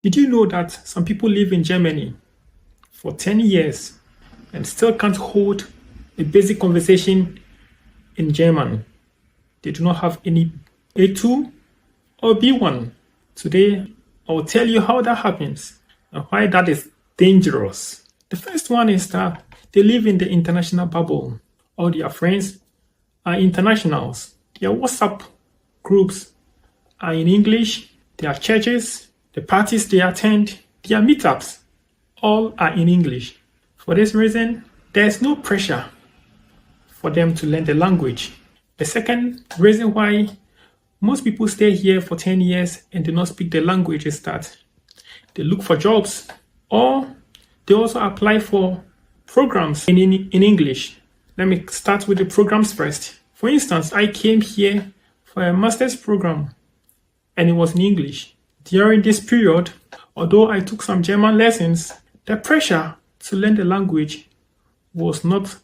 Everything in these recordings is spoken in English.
Did you know that some people live in Germany for 10 years and still can't hold a basic conversation in German? They do not have any A2 or B1. Today, I will tell you how that happens and why that is dangerous. The first one is that they live in the international bubble. All their friends are internationals. Their WhatsApp groups are in English. Their churches, the parties they attend, their meetups, all are in English. For this reason, there is no pressure for them to learn the language. The second reason why most people stay here for 10 years and do not speak the language is that they look for jobs or they also apply for programs in English. Let me start with the programs first. For instance, I came here for a master's program and it was in English. During this period, although I took some German lessons, the pressure to learn the language was not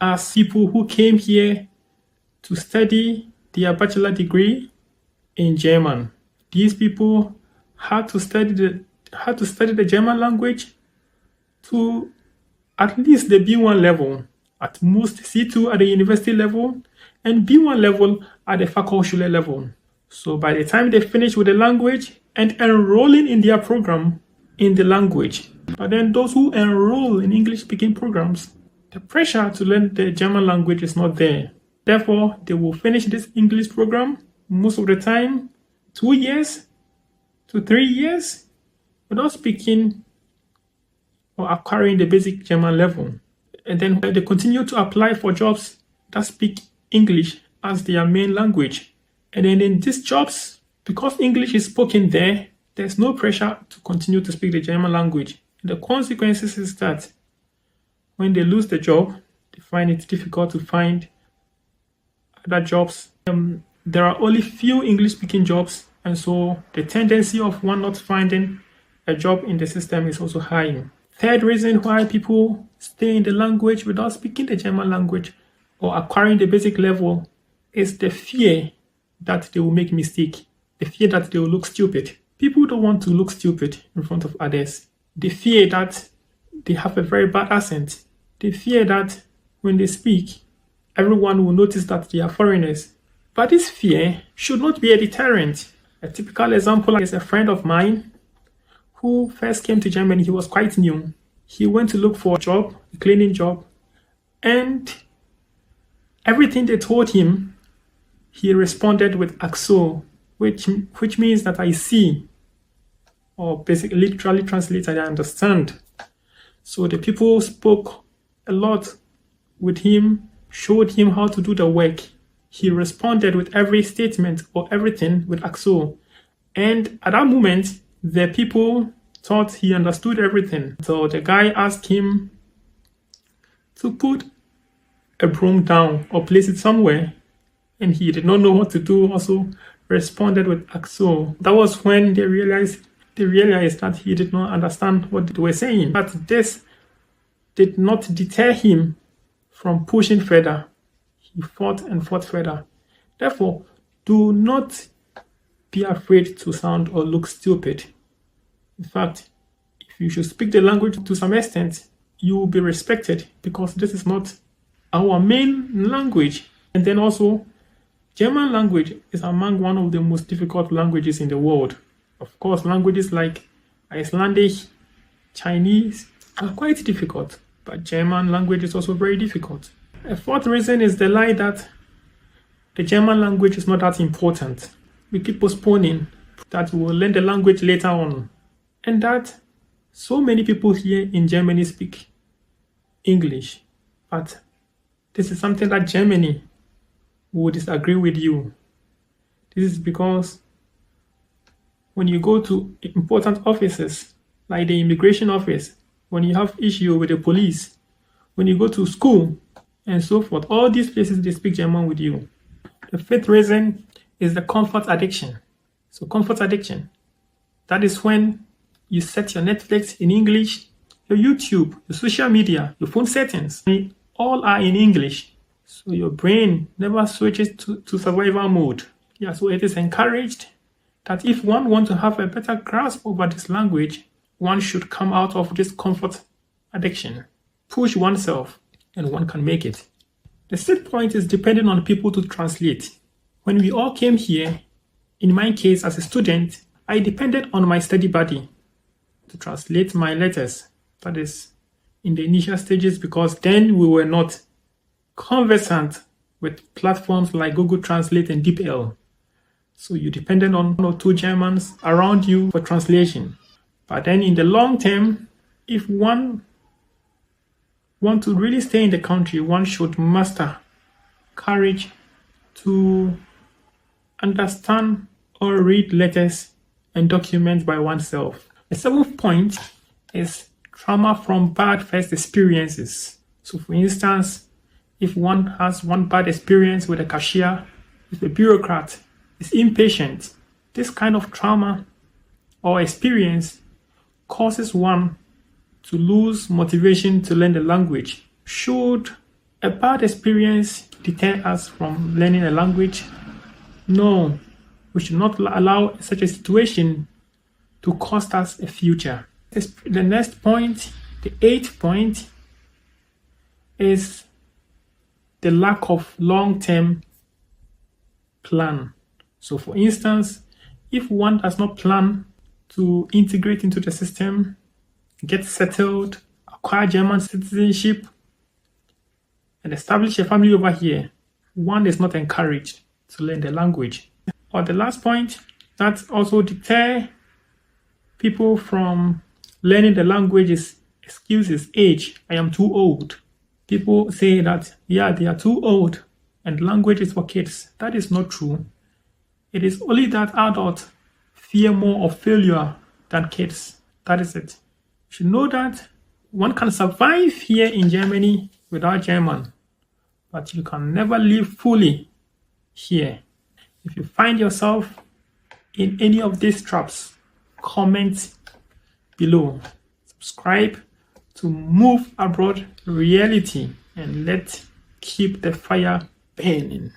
as people who came here to study their bachelor degree in German. These people had to study the German language to at least the B1 level, at most C2 at the university level, and B1 level at the Fachhochschule level. So by the time they finish with the language and enrolling in their program in the language, but then those who enroll in English-speaking programs, the pressure to learn the German language is not there. Therefore, they will finish this English program most of the time 2 years to 3 years without speaking or acquiring the basic German level. And then they continue to apply for jobs that speak English as their main language. And then in these jobs, because English is spoken there, there's no pressure to continue to speak the German language. And the consequences is that when they lose the job, they find it difficult to find other jobs. There are only few English-speaking jobs, and so the tendency of one not finding a job in the system is also high. Third reason why people stay in the language without speaking the German language or acquiring the basic level is the fear that they will make mistake, the fear that they will look stupid. People don't want to look stupid in front of others. They fear that they have a very bad accent. They fear that when they speak, everyone will notice that they are foreigners. But this fear should not be a deterrent. A typical example is a friend of mine who first came to Germany. He was quite new. He went to look for a job, a cleaning job, and everything they told him, he responded with "Axo," which means that I see, or basically literally translated, I understand. So the people spoke a lot with him, showed him how to do the work. He responded with every statement or everything with "Axo." And at that moment, the people thought he understood everything. So the guy asked him to put a broom down or place it somewhere. And he did not know what to do, also responded with "Axo." That was when they realized that he did not understand what they were saying. But this did not deter him from pushing further. He fought and fought further. Therefore, do not be afraid to sound or look stupid. In fact, if you should speak the language to some extent, you will be respected because this is not our main language. And then also, German language is among one of the most difficult languages in the world. Of course, languages like Icelandic, Chinese are quite difficult, but German language is also very difficult. A fourth reason is the lie that the German language is not that important. We keep postponing that we will learn the language later on. And that so many people here in Germany speak English. But this is something that Germany will disagree with you. This is because when you go to important offices like the immigration office, when you have issue with the police, when you go to school and so forth, all these places they speak German with you. The fifth reason is the comfort addiction. So comfort addiction, that is when you set your Netflix in English, your YouTube, your social media, your phone settings, they all are in English. So your brain never switches to survival mode. Yeah, so it is encouraged that if one wants to have a better grasp over this language, one should come out of this comfort addiction, push oneself, and one can make it. The set point is depending on people to translate. When we all came here, in my case as a student, I depended on my study buddy to translate my letters. That is in the initial stages, because then we were not conversant with platforms like Google Translate and DeepL. So you depended on 1 or 2 Germans around you for translation. But then in the long term, if one want to really stay in the country, one should muster courage to understand or read letters and documents by oneself. The 7th point is trauma from bad first experiences. So for instance, if one has one bad experience with a cashier, if a bureaucrat is impatient, this kind of trauma or experience causes one to lose motivation to learn the language. Should a bad experience deter us from learning a language? No, we should not allow such a situation to cost us a future. The next point, the 8th point, is the lack of long-term plan. So for instance, if one does not plan to integrate into the system, get settled, acquire German citizenship, and establish a family over here, one is not encouraged to learn the language. Or the last point that also deter people from learning the language is excuses, age. I am too old. People say that, yeah, they are too old and language is for kids. That is not true. It is only that adults fear more of failure than kids. That is it. You should know that one can survive here in Germany without German, but you can never live fully here. If you find yourself in any of these traps, comment below. Subscribe to Move Abroad Reality, and let's keep the fire burning.